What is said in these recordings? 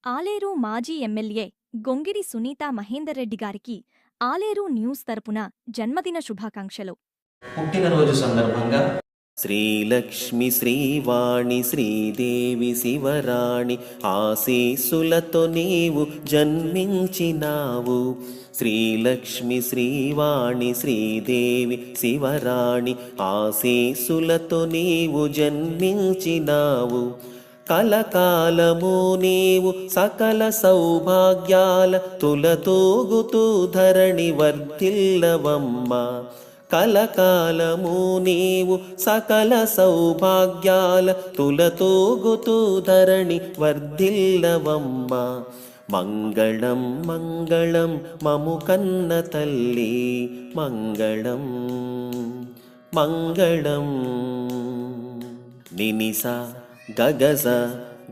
ఆలేరు మాజీ ఎమ్మెల్యే గొంగిడి సునీతా మహేందర్ రెడ్డి గారికి ఆలేరు న్యూస్ తరపున జన్మదిన శుభాకాంక్షలు. పుట్టినరోజు సందర్భంగా శ్రీలక్ష్మి శ్రీవాణి శ్రీదేవి శివరాణి ఆశీస్సులతో నీవు జన్మించినావు. శ్రీలక్ష్మి శ్రీవాణి శ్రీదేవి శివరాణి ఆశీస్సులతో నీవు జన్మించినావు. కలకాలము నీవు సకల సౌభాగ్యాల తులతూగుతూ ధరణి వర్ధిల్లవమ్మ. కలకాలము నీవు సకల సౌభాగ్యాల తులతూగుతూ ధరణి వర్ధిల్లవమ్మ. మంగళం మంగళం మము కన్న తల్లి, మంగళం మంగళం. నినిస గగజ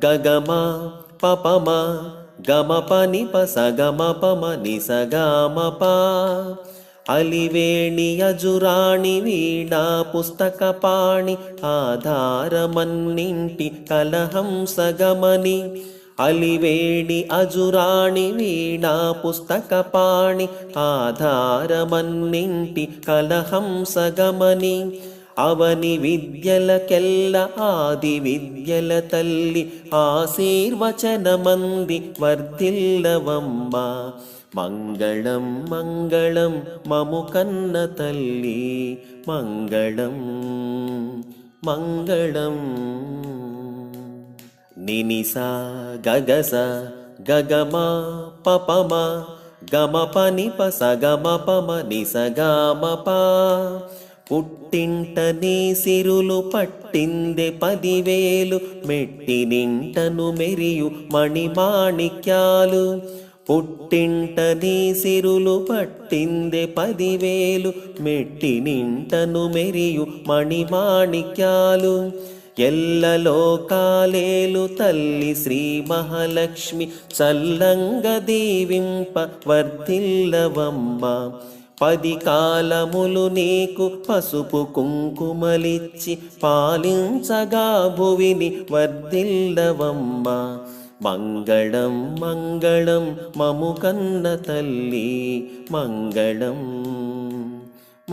గగమ పపమ గమ పని పస గమ పమ నిస గమ ప. అలివేణి అజురాణి వీణా పుస్తకపాణి ఆధారమన్నింటి కలహంసగమని. అలివేణి అజురాణి వీణా పుస్తకపాణి ఆధారమన్నింటి కలహంసగమని. అవని విద్యలకెల్ల ఆది విద్యల తల్లి ఆశీర్వచనమంది వర్ధిల్లవమ్మ. మంగళం మంగళం మము కన్న తల్లి, మంగళం మంగళం. నినిస గగస గగమ పపమ గమ పని పస గమ పమ నిస గమ ప. పుట్టింట నీ సిరులు పట్టిందె 10,000 మెట్టినింటను మెరియు మణిమాణిక్యాలు. పుట్టింట నీ సిరులు పట్టిందె 10,000 మెట్టినింటను మెరియు మణిమాణిక్యాలు. ఎల్లలోకాలేలు తల్లి శ్రీ మహాలక్ష్మి చల్లంగ దీవింప వర్ధిల్లవమ్మ. 10 కాలములు నీకు పసుపు కుంకుమలిచ్చి పాలించగా భువిని వర్ధిల్లవమ్మ. మంగళం మంగళం మము కన్న తల్లి, మంగళం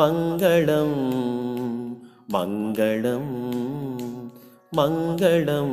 మంగళం మంగళం మంగళం.